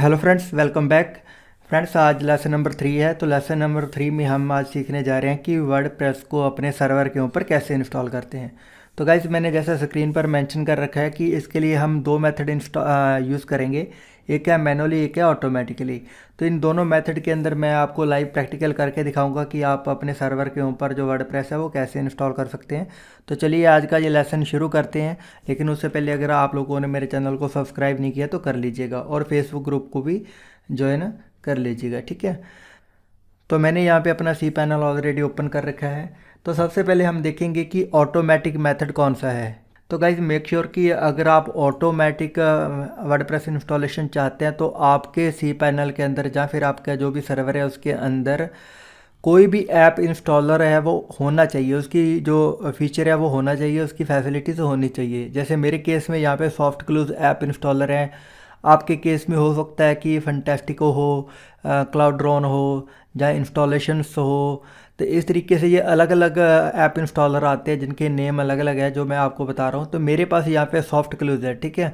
Hello friends, welcome back. Friends, आज lesson number 3 है। तो लेसन नंबर 3 में हम आज सीखने जा रहे हैं कि वर्डप्रेस को अपने सर्वर के ऊपर कैसे इंस्टॉल करते हैं। तो गाइज, मैंने जैसा स्क्रीन पर मेंशन कर रखा है कि इसके लिए हम दो मेथड यूज़ करेंगे। एक है मैनुअली, एक है ऑटोमेटिकली। तो इन दोनों मेथड के अंदर मैं आपको लाइव प्रैक्टिकल करके दिखाऊंगा कि आप अपने सर्वर के ऊपर जो वर्डप्रेस है वो कैसे इंस्टॉल कर सकते हैं। तो चलिए आज का ये लेसन शुरू करते हैं। लेकिन उससे पहले अगर आप लोगों ने मेरे चैनल को सब्सक्राइब नहीं किया तो कर लीजिएगा, और फेसबुक ग्रुप को भी ज्वाइन कर लीजिएगा, ठीक है। तो मैंने यहाँ पे अपना सी पैनल ऑलरेडी ओपन कर रखा है। तो सबसे पहले हम देखेंगे कि ऑटोमेटिक मेथड कौन सा है। तो गाइज, मेक श्योर कि अगर आप ऑटोमेटिक वर्डप्रेस इंस्टॉलेशन चाहते हैं तो आपके सी पैनल के अंदर या फिर आपका जो भी सर्वर है उसके अंदर कोई भी ऐप इंस्टॉलर है वो होना चाहिए। उसकी जो फीचर है वो होना चाहिए, उसकी फैसिलिटीज़ होनी चाहिए। जैसे मेरे केस में यहाँ पे सॉफ्ट क्लूज ऐप इंस्टॉलर है। आपके केस में हो सकता है कि फंटेस्टिको हो, क्लाउड ड्रोन हो, या इंस्टॉलेशंस हो। तो इस तरीके से ये अलग अलग ऐप इंस्टॉलर आते हैं जिनके नेम अलग अलग है, जो मैं आपको बता रहा हूँ। तो मेरे पास यहाँ पे सॉफ्ट क्लूज है, ठीक है।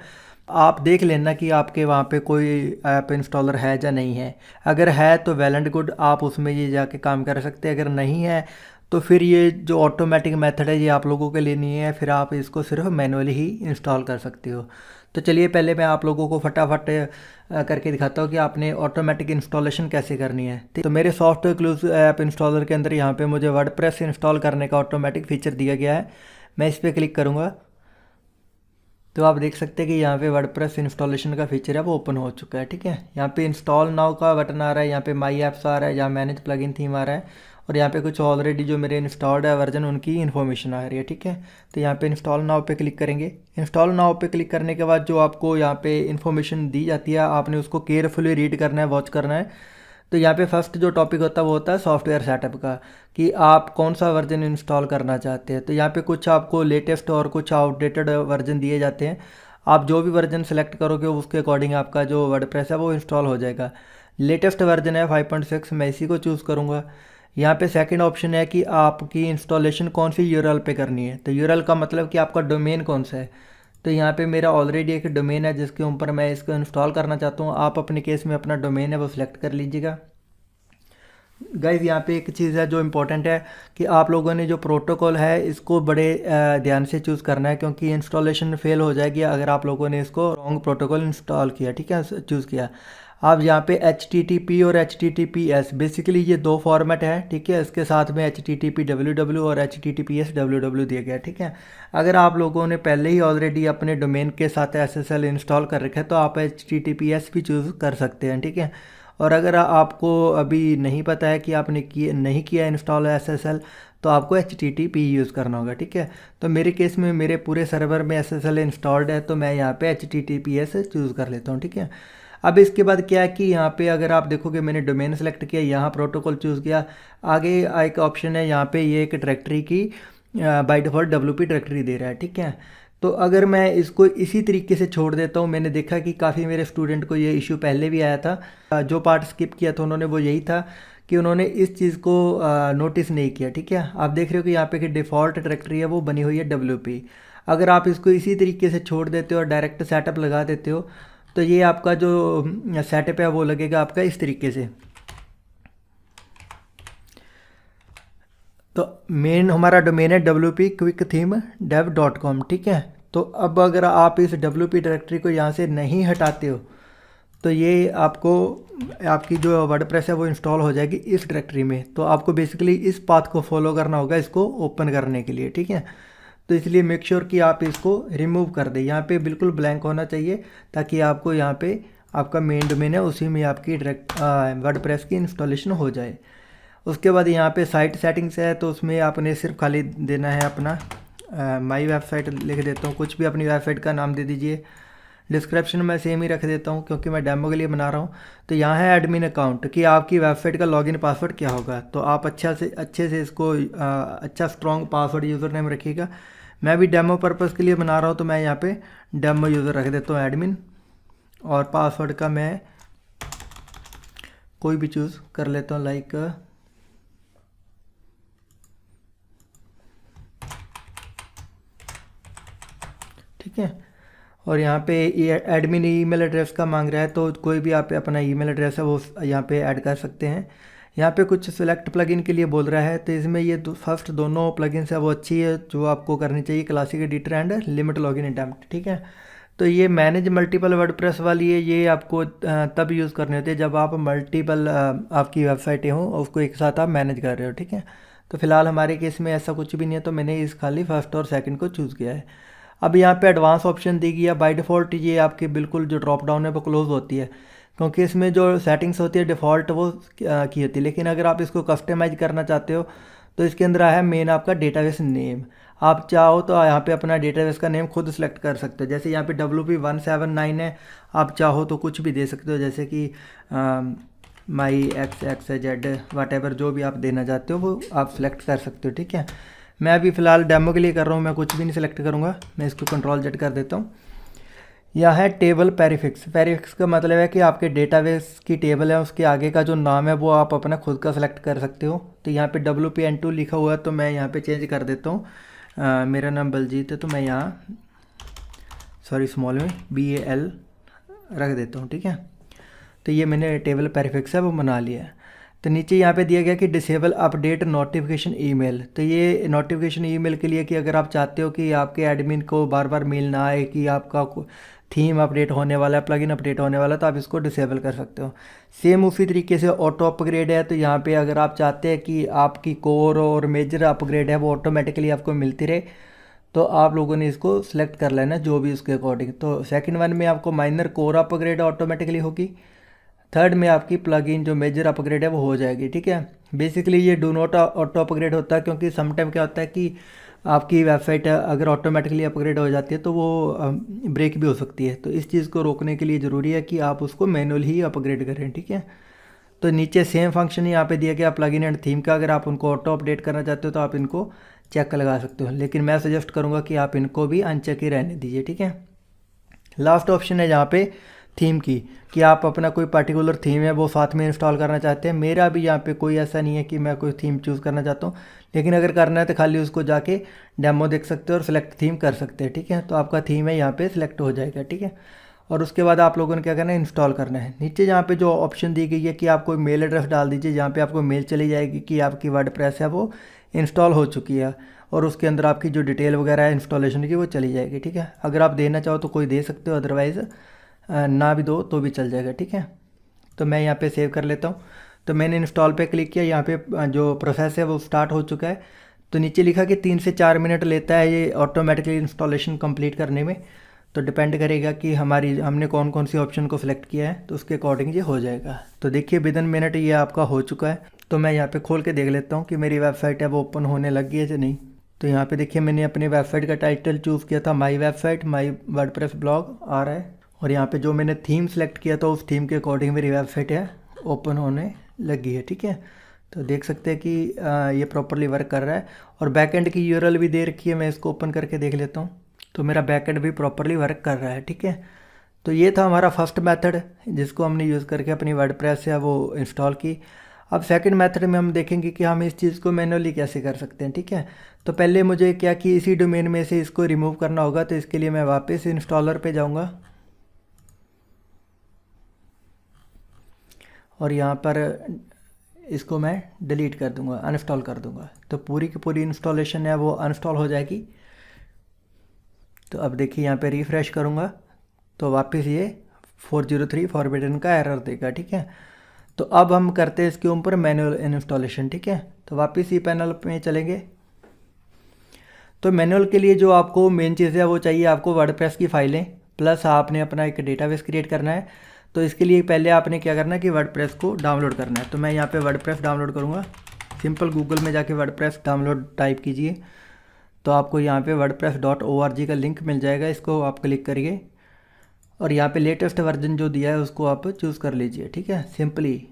आप देख लेना कि आपके वहाँ पे कोई ऐप इंस्टॉलर है या नहीं है। अगर है तो वेल एंड गुड, आप उसमें ये जाके काम कर सकते हैं। अगर नहीं है तो फिर ये जो ऑटोमेटिक मेथड है ये आप लोगों के लिए नहीं है, फिर आप इसको सिर्फ मैनुअली ही इंस्टॉल कर सकते हो। तो चलिए पहले मैं आप लोगों को फटाफट करके दिखाता हूँ कि आपने ऑटोमेटिक इंस्टॉलेशन कैसे करनी है। तो मेरे सॉफ्ट क्लूज ऐप इंस्टॉलर के अंदर यहाँ पे मुझे वर्डप्रेस इंस्टॉल करने का ऑटोमेटिक फीचर दिया गया है। मैं इस पर क्लिक करूँगा तो आप देख सकते हैं कि यहाँ पे वर्डप्रेस इंस्टॉलेशन का फीचर है वो ओपन हो चुका है, ठीक है। यहाँ पे इंस्टॉल नाउ का बटन आ रहा है, यहाँ पे माई ऐप्स आ रहा है, यहाँ मैनेज प्लगइन थीम आ रहा है, और यहाँ पे कुछ ऑलरेडी जो मेरे इंस्टॉल्ड है वर्जन उनकी इन्फॉर्मेशन आ रही है, ठीक है। तो यहाँ पे इंस्टॉल नाउ पे क्लिक करेंगे। इंस्टॉल नाउ पे क्लिक करने के बाद जो आपको यहाँ पे इन्फॉर्मेशन दी जाती है आपने उसको केयरफुली रीड करना है, वॉच करना है। तो यहाँ पे फर्स्ट जो टॉपिक होता है वो होता है सॉफ्टवेयर सेटअप का, कि आप कौन सा वर्जन इंस्टॉल करना चाहते हैं। तो यहाँ पे कुछ आपको लेटेस्ट और कुछ आउटडेटेड वर्जन दिए जाते हैं। आप जो भी वर्जन सेलेक्ट करोगे उसके अकॉर्डिंग आपका जो वर्डप्रेस है वो इंस्टॉल हो जाएगा। लेटेस्ट वर्जन है 5.6, मैं इसी को चूज़ करूँगा। यहाँ पे सेकंड ऑप्शन है कि आपकी इंस्टॉलेशन कौन सी यूआरएल पे करनी है। तो यूआरएल का मतलब कि आपका डोमेन कौन सा है। तो यहाँ पे मेरा ऑलरेडी एक डोमेन है जिसके ऊपर मैं इसको इंस्टॉल करना चाहता हूँ। आप अपने केस में अपना डोमेन है वो सिलेक्ट कर लीजिएगा। गाइज, यहाँ पे एक चीज़ है जो इम्पोर्टेंट है कि आप लोगों ने जो प्रोटोकॉल है इसको बड़े ध्यान से चूज़ करना है, क्योंकि इंस्टॉलेशन फेल हो जाएगी अगर आप लोगों ने इसको रॉन्ग प्रोटोकॉल इंस्टॉल किया, ठीक है, चूज़ किया। आप यहाँ पे HTTP और HTTPS बेसिकली ये दो फॉर्मेट है, ठीक है। इसके साथ में HTTP WW और HTTPS WW दिया गया, ठीक है। अगर आप लोगों ने पहले ही ऑलरेडी अपने डोमेन के साथ SSL इंस्टॉल कर रखा है तो आप HTTPS भी चूज़ कर सकते हैं, ठीक है। और अगर आपको अभी नहीं पता है कि आपने नहीं किया इंस्टॉल SSL तो आपको HTTP यूज़ करना होगा, ठीक है। तो मेरे केस में मेरे पूरे सर्वर में SSL इंस्टॉल्ड है तो मैं यहाँ पे HTTPS चूज़ कर लेता हूँ, ठीक है। अब इसके बाद क्या है कि यहाँ पे अगर आप देखोगे मैंने डोमेन सेलेक्ट किया, यहाँ प्रोटोकॉल चूज़ किया। आगे एक ऑप्शन है यहाँ पे, ये एक डायरेक्टरी की बाय डिफ़ॉल्ट WP डायरेक्टरी दे रहा है, ठीक है। तो अगर मैं इसको इसी तरीके से छोड़ देता हूँ, मैंने देखा कि काफ़ी मेरे स्टूडेंट को ये इशू पहले भी आया था। जो पार्ट स्किप किया था उन्होंने वो यही था कि उन्होंने इस चीज़ को नोटिस नहीं किया, ठीक है। आप देख रहे हो कि यहाँ पे कि डिफ़ॉल्ट डायरेक्टरी है वो बनी हुई है WP। अगर आप इसको इसी तरीके से छोड़ देते हो और डायरेक्ट सेटअप लगा देते हो तो ये आपका जो सेटअप है वो लगेगा आपका इस तरीके से। तो मेन हमारा डोमेन है wp-quicktheme-dev.com, ठीक है। तो अब अगर आप इस WP डायरेक्टरी को यहाँ से नहीं हटाते हो तो ये आपको आपकी जो वर्डप्रेस है वो इंस्टॉल हो जाएगी इस डायरेक्टरी में। तो आपको बेसिकली इस पाथ को फॉलो करना होगा इसको ओपन करने के लिए, ठीक है। तो इसलिए मेक श्योर कि आप इसको रिमूव कर दें। यहाँ पे बिल्कुल ब्लैंक होना चाहिए ताकि आपको यहाँ पे आपका मेन डोमेन है उसी में आपकी डायरेक्ट वर्डप्रेस की इंस्टॉलेशन हो जाए। उसके बाद यहाँ पे साइट सेटिंग्स है तो उसमें आपने सिर्फ खाली देना है अपना माई वेबसाइट लिख देता हूँ, कुछ भी अपनी वेबसाइट का नाम दे दीजिए। डिस्क्रिप्शन में सेम ही रख देता हूँ क्योंकि मैं डेमो के लिए बना रहा हूँ। तो यहाँ है एडमिन अकाउंट कि आपकी वेबसाइट का लॉगिन पासवर्ड क्या होगा। तो आप अच्छे से इसको अच्छा स्ट्रॉन्ग पासवर्ड यूज़र नेम रखिएगा। मैं भी डेमो पर्पज़ के लिए बना रहा हूँ तो मैं यहाँ पे डेमो यूज़र रख देता हूँ एडमिन, और पासवर्ड का मैं कोई भी चूज़ कर लेता हूँ, लाइक ठीक है। और यहाँ पे ये एडमिन ईमेल एड्रेस का मांग रहा है, तो कोई भी आप अपना ईमेल एड्रेस है वो यहाँ पे ऐड कर सकते हैं। यहाँ पे कुछ सिलेक्ट प्लगइन के लिए बोल रहा है, तो इसमें ये फर्स्ट दोनों प्लगइन्स है वो अच्छी है जो आपको करनी चाहिए, classic editor and limit login attempt, ठीक है। तो ये मैनेज मल्टीपल वर्डप्रेस वाली है, ये आपको तब यूज़ करनी होती है जब आप मल्टीपल आपकी वेबसाइटें हों और उसको एक साथ आप मैनेज कर रहे हो, ठीक है। तो फिलहाल हमारे केस में ऐसा कुछ भी नहीं है, तो मैंने इस खाली फर्स्ट और सेकंड को चूज़ किया है। अब यहाँ पे एडवांस ऑप्शन दी गई है। बाय डिफ़ॉल्ट ये आपकी बिल्कुल जो ड्रॉप डाउन है वो क्लोज होती है, क्योंकि इसमें जो सेटिंग्स होती है डिफ़ॉल्ट वो की होती है। लेकिन अगर आप इसको कस्टमाइज करना चाहते हो तो इसके अंदर है मेन आपका डेटाबेस नेम। आप चाहो तो यहाँ पे अपना डेटाबेस का नेम खुद सेलेक्ट कर सकते हो, जैसे यहाँ पे WP179 है, आप चाहो तो कुछ भी दे सकते हो, जैसे कि माई XXZ वाट एवर जो भी आप देना चाहते हो वो आप सिलेक्ट कर सकते हो, ठीक है। मैं अभी फ़िलहाल डेमो के लिए कर रहा हूँ, मैं कुछ भी नहीं सिलेक्ट करूँगा, मैं इसको Ctrl Z कर देता हूँ। यह है टेबल पेरीफिक्स। पेरीफिक्स का मतलब है कि आपके डेटाबेस की टेबल है उसके आगे का जो नाम है वो आप अपना खुद का सेलेक्ट कर सकते हो। तो यहाँ पे WPN2 लिखा हुआ है, तो मैं यहाँ पे चेंज कर देता हूँ। मेरा नाम बलजीत है, तो मैं यहाँ स्मॉल में BAL रख देता हूँ, ठीक है। तो ये मैंने टेबल पेरीफिक्स है वो बना लिया है। तो नीचे यहाँ पे दिया गया कि डिसेबल अपडेट नोटिफिकेशन ईमेल। तो ये नोटिफिकेशन ईमेल के लिए कि अगर आप चाहते हो कि आपके एडमिन को बार बार मेल ना आए कि आपका थीम अपडेट होने वाला है, प्लगइन अपडेट होने वाला है, तो आप इसको डिसेबल कर सकते हो। सेम उसी तरीके से ऑटो अपग्रेड है, तो यहाँ पे अगर आप चाहते हैं कि आपकी कोर और मेजर अपग्रेड है वो ऑटोमेटिकली आपको मिलती रहे, तो आप लोगों ने इसको सिलेक्ट कर लेना जो भी उसके अकॉर्डिंग। तो सेकंड वन में आपको माइनर कोर अपग्रेड ऑटोमेटिकली होगी, थर्ड में आपकी प्लगइन जो मेजर अपग्रेड है वो हो जाएगी, ठीक है। बेसिकली ये डू नॉट ऑटो अपग्रेड होता है, क्योंकि समटाइम क्या होता है कि आपकी वेबसाइट अगर ऑटोमेटिकली अपग्रेड हो जाती है तो वो ब्रेक भी हो सकती है। तो इस चीज़ को रोकने के लिए ज़रूरी है कि आप उसको मैनुअली ही अपग्रेड करें, ठीक है। तो नीचे सेम फंक्शन यहाँ पे दिया गया प्लगइन एंड थीम का। अगर आप उनको ऑटो अपडेट करना चाहते हो तो आप इनको चेक लगा सकते हो, लेकिन मैं सजेस्ट करूँगा कि आप इनको भी अनचेक ही रहने दीजिए, ठीक है। लास्ट ऑप्शन है यहाँ पे थीम की, कि आप अपना कोई पर्टिकुलर थीम है वो साथ में इंस्टॉल करना चाहते हैं। मेरा भी यहाँ पे कोई ऐसा नहीं है कि मैं कोई थीम चूज़ करना चाहता हूँ, लेकिन अगर करना है तो खाली उसको जाके डेमो देख सकते हो और सिलेक्ट थीम कर सकते हैं, ठीक है। तो आपका थीम है यहाँ पे सिलेक्ट हो जाएगा, ठीक है। और उसके बाद आप लोगों ने क्या करना है, इंस्टॉल करना है। नीचे यहाँ पे जो ऑप्शन दी गई है कि आप कोई मेल एड्रेस डाल दीजिए, जहाँ पे आपको मेल चली जाएगी कि आपकी वर्डप्रेस है वो इंस्टॉल हो चुकी है, और उसके अंदर आपकी जो डिटेल वगैरह है इंस्टॉलेशन की वो चली जाएगी, ठीक है। अगर आप देना चाहो तो कोई दे सकते हो, अदरवाइज़ ना भी दो तो भी चल जाएगा, ठीक है। तो मैं यहाँ पे सेव कर लेता हूँ। तो मैंने इंस्टॉल पे क्लिक किया, यहाँ पे जो प्रोसेस है वो स्टार्ट हो चुका है। तो नीचे लिखा कि 3 से 4 मिनट लेता है ये ऑटोमेटिकली इंस्टॉलेशन कंप्लीट करने में। तो डिपेंड करेगा कि हमने कौन कौन सी ऑप्शन को सिलेक्ट किया है, तो उसके अकॉर्डिंग ये हो जाएगा। तो देखिए विदिन मिनट ये आपका हो चुका है। तो मैं यहाँ पे खोल के देख लेता हूँ कि मेरी वेबसाइट है वो ओपन होने लग गई है या नहीं। तो यहाँ पे देखिए मैंने अपनी वेबसाइट का टाइटल चूज़ किया था my website, my WordPress blog आ रहा है, और यहाँ पे जो मैंने थीम सेलेक्ट किया था उस थीम के अकॉर्डिंग मेरी वेबसाइट है ओपन होने लगी है, ठीक है। तो देख सकते हैं कि ये प्रॉपरली वर्क कर रहा है, और बैकएंड की यूआरएल भी दे रखी है। मैं इसको ओपन करके देख लेता हूँ, तो मेरा बैकएंड भी प्रॉपरली वर्क कर रहा है, ठीक है। तो ये था हमारा फर्स्ट मेथड जिसको हमने यूज़ करके अपनी वर्डप्रेस है वो इंस्टॉल की। अब सेकंड मेथड में हम देखेंगे कि हम इस चीज़ को मैनुअली कैसे कर सकते हैं, ठीक है। तो पहले मुझे क्या कि इसी डोमेन में से इसको रिमूव करना होगा, तो इसके लिए मैं वापस इंस्टॉलर पे जाऊँगा और यहाँ पर इसको मैं डिलीट कर दूँगा, अनइंस्टॉल कर दूँगा। तो पूरी की पूरी इंस्टॉलेशन है वो अनइंस्टॉल हो जाएगी। तो अब देखिए यहाँ पे रिफ़्रेश करूँगा तो वापस ये 403 फॉरबिडन का एरर देगा, ठीक है। तो अब हम करते हैं इसके ऊपर मैनुअल इंस्टॉलेशन, ठीक है। तो वापस ही पैनल में चलेंगे। तो मैनुअल के लिए जो आपको मेन चीज़ है वो चाहिए आपको वर्डप्रेस की फाइलें, प्लस आपने अपना एक डेटाबेस क्रिएट करना है। तो इसके लिए पहले आपने क्या करना है कि वर्डप्रेस को डाउनलोड करना है। तो मैं यहाँ पे वर्डप्रेस डाउनलोड करूँगा। सिंपल गूगल में जाके वर्डप्रेस डाउनलोड टाइप कीजिए, तो आपको यहाँ पे wordpress.org का लिंक मिल जाएगा, इसको आप क्लिक करिए और यहाँ पे लेटेस्ट वर्जन जो दिया है उसको आप चूज़ कर लीजिए, ठीक है, सिंपली।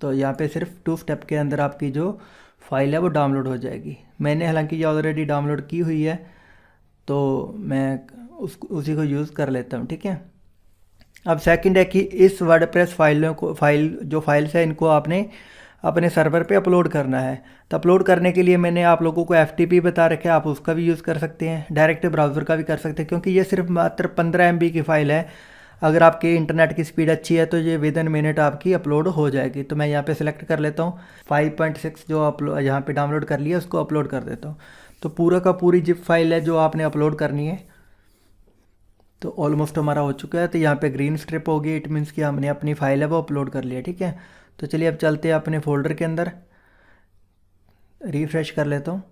तो यहाँ पे सिर्फ 2 स्टेप के अंदर आपकी जो फाइल है वो डाउनलोड हो जाएगी। मैंने हालांकि ये ऑलरेडी डाउनलोड की हुई है, तो मैं उसी को यूज़ कर लेता हूँ, ठीक है। अब सेकंड है कि इस वर्डप्रेस फाइलों को जो फाइल्स है इनको आपने अपने सर्वर पे अपलोड करना है। तो अपलोड करने के लिए मैंने आप लोगों को FTP बता रखा है, आप उसका भी यूज़ कर सकते हैं, डायरेक्ट ब्राउज़र का भी कर सकते हैं, क्योंकि ये सिर्फ मात्र 15 MB की फ़ाइल है। अगर आपके इंटरनेट की स्पीड अच्छी है तो ये विद इन मिनट आपकी अपलोड हो जाएगी। तो मैं यहाँ पे सिलेक्ट कर लेता हूँ 5.6 जो अपलोड यहाँ पे डाउनलोड कर लिया उसको अपलोड कर देता हूँ। तो पूरा का पूरी जिप फाइल है जो आपने अपलोड करनी है। तो ऑलमोस्ट हमारा हो चुका है। तो यहाँ पे ग्रीन स्ट्रिप होगी, इट मीन्स कि हमने अपनी फ़ाइल है वो अपलोड कर लिया। ठीक है, तो चलिए अब चलते हैं अपने फ़ोल्डर के अंदर, रिफ़्रेश कर लेता हूँ।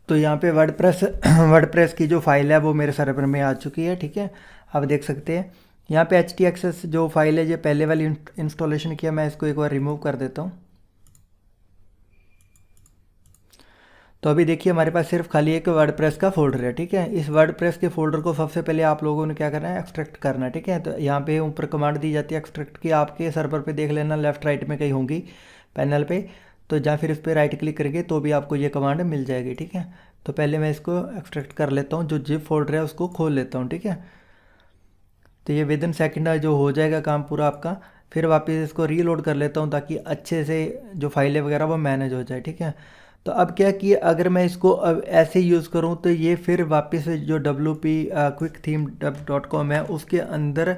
तो यहाँ पे वर्डप्रेस की जो फाइल है वो मेरे सर्वर में आ चुकी है। ठीक है, आप देख सकते हैं यहाँ पे htaccess जो फाइल है ये पहले वाली इंस्टॉलेशन किया, मैं इसको एक बार रिमूव कर देता हूँ। तो अभी देखिए हमारे पास सिर्फ खाली एक वर्डप्रेस का फोल्डर है। ठीक है, इस वर्डप्रेस के फोल्डर को सबसे पहले आप लोगों ने क्या करना है, एक्सट्रैक्ट करना है। ठीक है, तो यहाँ पे ऊपर कमांड दी जाती है एक्सट्रैक्ट की, आपके सर्वर पे देख लेना लेफ्ट राइट में कहीं होंगी पैनल पे, तो जहाँ फिर इस पर राइट क्लिक करेंगे तो भी आपको ये कमांड मिल जाएगी। ठीक है, तो पहले मैं इसको एक्सट्रैक्ट कर लेता हूँ, जो जिप फोल्डर है उसको खोल लेता हूँ। ठीक है, तो ये विद इन सेकेंड जो हो जाएगा काम पूरा आपका। फिर वापस इसको रीलोड कर लेता हूँ ताकि अच्छे से जो फाइलें वगैरह वो मैनेज हो जाए। ठीक है, तो अब क्या कि अगर मैं इसको अब ऐसे यूज़ करूँ तो ये फिर वापस जो WP QuickTheme.com है उसके अंदर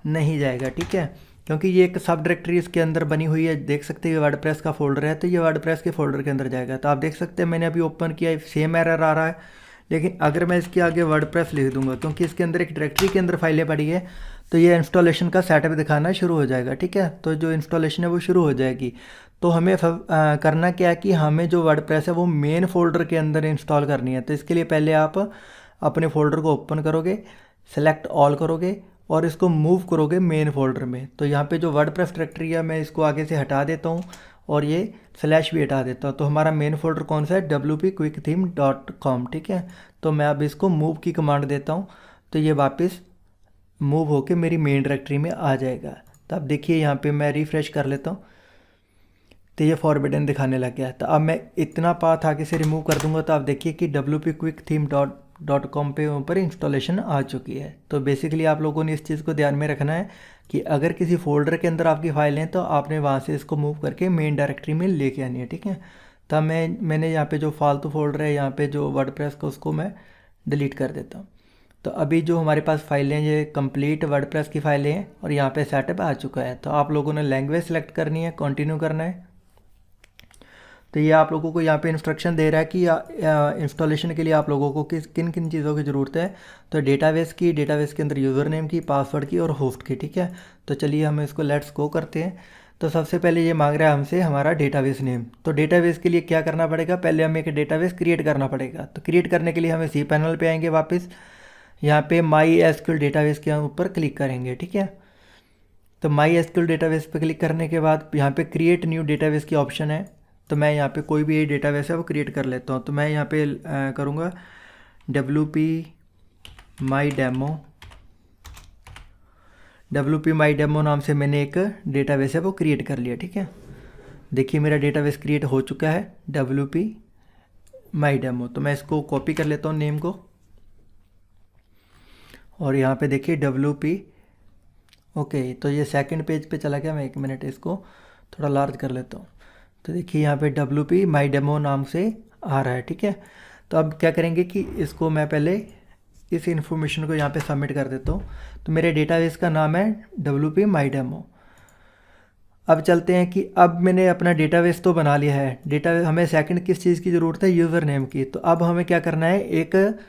नहीं जाएगा। ठीक है, क्योंकि ये एक सब डायरेक्टरी इसके अंदर बनी हुई है, देख सकते हैं वर्डप्रेस का फोल्डर है, तो ये वर्डप्रेस के फोल्डर के अंदर जाएगा। तो आप देख सकते हैं मैंने अभी ओपन किया, सेम एरर आ रहा है। लेकिन अगर मैं इसके आगे वर्डप्रेस लिख दूंगा, क्योंकि इसके अंदर एक डायरेक्टरी के अंदर फाइलें पड़ी है, तो ये इंस्टॉलेशन का सेटअप दिखाना शुरू हो जाएगा। ठीक है, तो जो इंस्टॉलेशन है वो शुरू हो जाएगी। तो हमें करना क्या है कि हमें जो वर्डप्रेस है वो मेन फोल्डर के अंदर इंस्टॉल करनी है। तो इसके लिए पहले आप अपने फोल्डर को ओपन करोगे, सेलेक्ट ऑल करोगे और इसको मूव करोगे मेन फोल्डर में। तो यहाँ पे जो वर्डप्रेस डायरेक्टरी है मैं इसको आगे से हटा देता हूँ और ये स्लैश भी हटा देता हूँ। तो हमारा मेन फोल्डर कौन सा है, WP QuickTheme.com। ठीक है, तो मैं अब इसको मूव की कमांड देता हूँ, तो ये वापस मूव होके मेरी मेन डायरेक्टरी में आ जाएगा। तो अब देखिए यहाँ पे मैं रिफ़्रेश कर लेता हूँ, तो ये फॉरबिडन दिखाने लग गया है। तो अब मैं इतना पाथ आगे से रिमूव कर दूंगा तो आप देखिए कि WP QuickTheme.com पे ऊपर इंस्टॉलेशन आ चुकी है। तो बेसिकली आप लोगों ने इस चीज़ को ध्यान में रखना है कि अगर किसी फोल्डर के अंदर आपकी फाइल है तो आपने वहाँ से इसको मूव करके मेन डायरेक्टरी में लेके आनी है। ठीक है, तब मैंने यहाँ पे जो फालतू फोल्डर है यहाँ पे जो वर्डप्रेस का उसको मैं डिलीट कर देता हूँ। तो अभी जो हमारे पास फाइलें ये कंप्लीट वर्डप्रेस की फाइलें हैं और यहाँ पे सेटअप आ चुका है। तो आप लोगों ने लैंग्वेज सेलेक्ट करनी है, कंटिन्यू करना है। तो ये आप लोगों को यहाँ पे इंस्ट्रक्शन दे रहा है कि इंस्टॉलेशन के लिए आप लोगों को किन किन चीज़ों की ज़रूरत है। तो डेटाबेस के अंदर यूज़र नेम की, पासवर्ड की और होस्ट की। ठीक है, तो चलिए हम इसको लेट्स गो करते हैं। तो सबसे पहले ये मांग रहा है हमसे हमारा डेटाबेस नेम। तो डेटाबेस के लिए क्या करना पड़ेगा, पहले हमें एक डेटाबेस क्रिएट करना पड़ेगा। तो क्रिएट करने के लिए हमें सी पैनल पे आएंगे, वापस यहाँ पे MySQL डेटाबेस के ऊपर क्लिक करेंगे। ठीक है, तो MySQL डेटाबेस पे क्लिक करने के बाद यहाँ पे क्रिएट न्यू डेटाबेस की ऑप्शन है। तो मैं यहाँ पे कोई भी डेटाबेस है वो क्रिएट कर लेता हूँ। तो मैं यहाँ पे करूँगा WP My Demo नाम से मैंने एक डेटाबेस है वो क्रिएट कर लिया। ठीक है, देखिए मेरा डेटाबेस क्रिएट हो चुका है WP My Demo। तो मैं इसको कॉपी कर लेता हूँ नेम को और यहाँ पे देखिए WP ओके। तो ये सेकंड पेज पे चला गया, मैं 1 मिनट इसको थोड़ा लार्ज कर लेता हूँ। तो देखिए यहाँ पे WP My Demo नाम से आ रहा है। ठीक है, तो अब क्या करेंगे कि इसको मैं पहले इस इन्फॉर्मेशन को यहाँ पे सबमिट कर देता हूँ। तो मेरे डेटाबेस का नाम है WP My Demo। अब चलते हैं कि अब मैंने अपना डेटाबेस तो बना लिया है। डेटाबेस हमें सेकंड किस चीज़ की ज़रूरत है, यूज़र नेम की। तो अब हमें क्या करना है, एक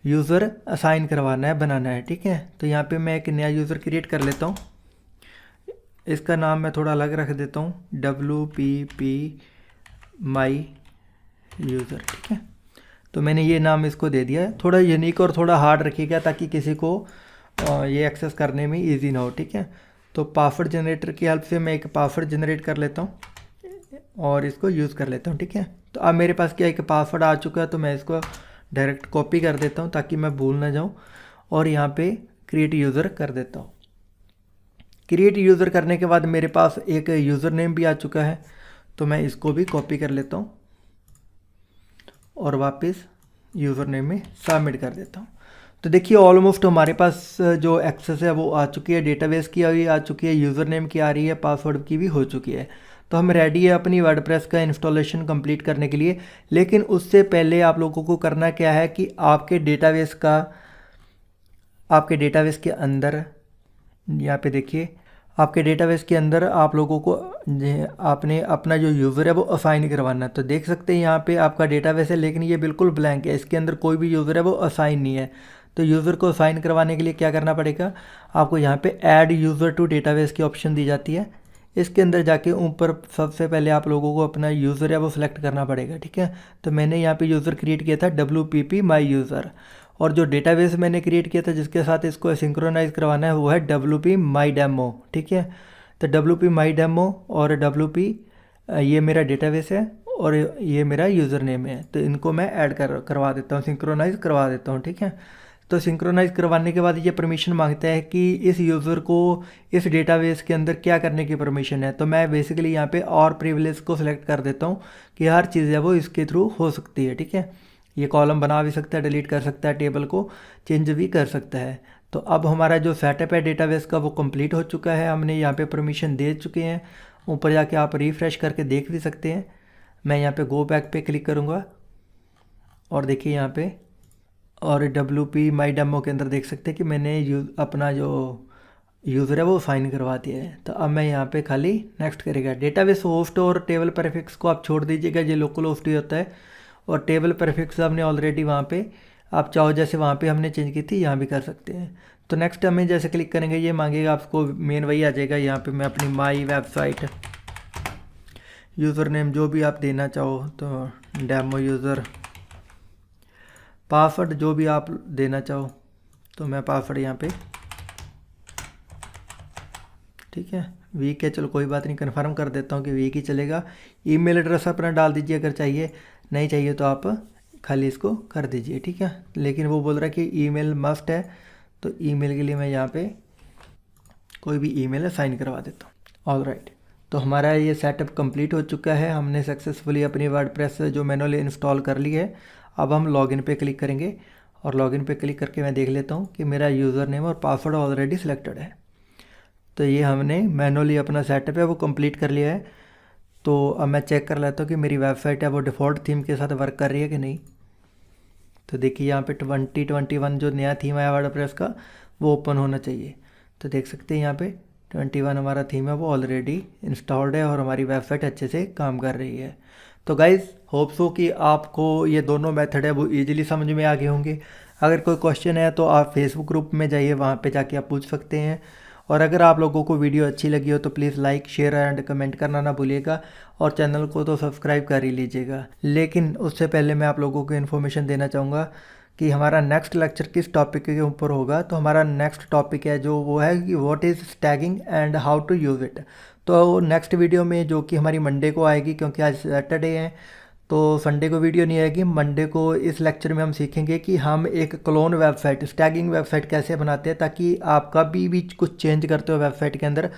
यूज़र असाइन करवाना है, बनाना है। ठीक है, तो यहाँ पे मैं एक नया यूज़र क्रिएट कर लेता हूँ। इसका नाम मैं थोड़ा अलग रख देता हूँ, WPP My यूज़र। ठीक है, तो मैंने ये नाम इसको दे दिया है। थोड़ा यूनिक और थोड़ा हार्ड रखिएगा ताकि किसी को ये एक्सेस करने में ईजी ना हो। ठीक है, तो पासवर्ड जनरेटर की हेल्प से मैं एक पासवर्ड जनरेट कर लेता हूँ और इसको यूज़ कर लेता हूँ। ठीक है, तो अब मेरे पास क्या एक पासवर्ड आ चुका है, तो मैं इसको डायरेक्ट कॉपी कर देता हूँ ताकि मैं भूल ना जाऊँ और यहाँ पे क्रिएट यूज़र कर देता हूँ। क्रिएट यूज़र करने के बाद मेरे पास एक यूज़र नेम भी आ चुका है, तो मैं इसको भी कॉपी कर लेता हूँ और वापस यूज़र नेम में सबमिट कर देता हूँ। तो देखिए ऑलमोस्ट हमारे पास जो एक्सेस है वो आ चुकी है, डेटाबेस की भी आ चुकी है, यूज़र नेम की आ रही है, पासवर्ड की भी हो चुकी है। तो हम रेडी है अपनी वर्डप्रेस का इंस्टॉलेशन कंप्लीट करने के लिए। लेकिन उससे पहले आप लोगों को करना क्या है कि आपके डेटाबेस के अंदर, यहाँ पे देखिए, आपके डेटाबेस के अंदर आप लोगों को आपने अपना जो यूज़र है वो असाइन करवाना है। तो देख सकते हैं यहाँ पे आपका डेटाबेस है, लेकिन ये बिल्कुल ब्लैंक है, इसके अंदर कोई भी यूज़र है वो असाइन नहीं है। तो यूज़र को असाइन करवाने के लिए क्या करना पड़ेगा, आपको यहाँ पे ऐड यूज़र टू डेटाबेस की ऑप्शन दी जाती है। इसके अंदर जाके ऊपर सबसे पहले आप लोगों को अपना यूज़र है वो सिलेक्ट करना पड़ेगा, ठीक है। तो मैंने यहाँ पे यूज़र क्रिएट किया था WPP माई यूज़र, और जो डेटाबेस मैंने क्रिएट किया था जिसके साथ इसको सिंक्रोनाइज़ करवाना है वो है WP माई डेमो, ठीक है। तो WP माई डेमो और WP ये मेरा डेटाबेस है और ये मेरा यूज़र नेम है। तो इनको मैं ऐड करवा देता हूँ, सिंक्रोनाइज़ करवा देता हूँ, ठीक है। तो सिंक्रोनाइज़ करवाने के बाद ये परमिशन मांगता है कि इस यूज़र को इस डेटाबेस के अंदर क्या करने की परमिशन है। तो मैं बेसिकली यहाँ पे और प्रिविलेज को सिलेक्ट कर देता हूँ कि हर चीज़ है वो इसके थ्रू हो सकती है, ठीक है। ये कॉलम बना भी सकता है, डिलीट कर सकता है, टेबल को चेंज भी कर सकता है। तो अब हमारा जो सेटअप है डेटाबेस का वो कंप्लीट हो चुका है, हमने यहाँ पे परमिशन दे चुके हैं। ऊपर जाके आप रिफ़्रेश करके देख भी सकते हैं। मैं यहाँ पे गो बैक पे क्लिक करूँगा और देखिए यहाँ पे, और WP माई डेमो के अंदर देख सकते हैं कि मैंने अपना जो यूज़र है वो साइन करवा दिया है। तो अब मैं यहाँ पे खाली नेक्स्ट करेगा। डेटाबेस होस्ट और टेबल प्रीफिक्स को आप छोड़ दीजिएगा, ये लोकल होस्ट ही होता है। और टेबल प्रीफिक्स हमने ऑलरेडी वहाँ पे, आप चाहो जैसे वहाँ पे हमने चेंज की थी यहाँ भी कर सकते हैं। तो नेक्स्ट हमें जैसे क्लिक करेंगे ये मांगेगा आपको, मेन वही आ जाएगा। यहाँ पे मैं अपनी माई वेबसाइट यूज़र नेम जो भी आप देना चाहो, तो डेमो यूज़र, पासवर्ड जो भी आप देना चाहो, तो मैं पासवर्ड यहाँ पे, ठीक है, वीक है, चलो कोई बात नहीं, कन्फर्म कर देता हूँ कि वीक ही चलेगा। ईमेल एड्रेस अपना डाल दीजिए अगर चाहिए, नहीं चाहिए तो आप खाली इसको कर दीजिए, ठीक है। लेकिन वो बोल रहा है कि ईमेल मस्ट है, तो ईमेल के लिए मैं यहाँ पे कोई भी ईमेल असाइन करवा देता हूँ। ऑलराइट, तो हमारा ये सेटअप कंप्लीट हो चुका है, हमने सक्सेसफुली अपनी वर्डप्रेस जो मैनुअली इंस्टॉल कर ली है। अब हम लॉगिन पे क्लिक करेंगे और लॉगिन पे क्लिक करके मैं देख लेता हूँ कि मेरा यूज़र नेम और पासवर्ड ऑलरेडी सिलेक्टेड है। तो ये हमने मैनुअली अपना सेटअप है वो कंप्लीट कर लिया है। तो अब मैं चेक कर लेता हूँ कि मेरी वेबसाइट है वो डिफ़ॉल्ट थीम के साथ वर्क कर रही है कि नहीं। तो देखिए यहाँ पे 2021 जो नया थीम आया वर्डप्रेस का वो ओपन होना चाहिए। तो देख सकते हैं यहाँ पे 21 हमारा थीम है वो ऑलरेडी इंस्टॉल्ड है और हमारी वेबसाइट अच्छे से काम कर रही है। तो गाइज़ होप सो कि आपको ये दोनों मेथड है वो ईजिली समझ में आ गए होंगे। अगर कोई क्वेश्चन है तो आप फेसबुक ग्रुप में जाइए, वहाँ पे जाके आप पूछ सकते हैं। और अगर आप लोगों को वीडियो अच्छी लगी हो तो please like, share and comment करना ना भूलिएगा, और चैनल को तो सब्सक्राइब कर ही लीजिएगा। लेकिन उससे पहले मैं आप लोगों को इन्फॉर्मेशन देना चाहूँगा कि हमारा नेक्स्ट लेक्चर किस टॉपिक के ऊपर होगा। तो हमारा नेक्स्ट टॉपिक है जो वो है कि what is tagging and how to use it. तो नेक्स्ट वीडियो में जो कि हमारी मंडे को आएगी, क्योंकि आज सैटरडे है तो संडे को वीडियो नहीं आएगी, मंडे को इस लेक्चर में हम सीखेंगे कि हम एक क्लोन वेबसाइट, स्टैगिंग वेबसाइट कैसे बनाते हैं, ताकि आप कभी भी कुछ चेंज करते हो वेबसाइट के अंदर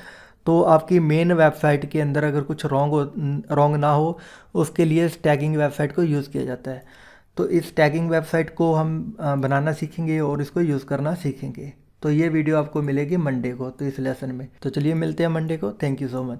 तो आपकी मेन वेबसाइट के अंदर अगर कुछ रॉन्ग ना हो, उसके लिए स्टैगिंग वेबसाइट को यूज़ किया जाता है। तो इस टैगिंग वेबसाइट को हम बनाना सीखेंगे और इसको यूज़ करना सीखेंगे। तो ये वीडियो आपको मिलेगी मंडे को, तो इस लेसन में। तो चलिए मिलते हैं मंडे को। Thank you so much.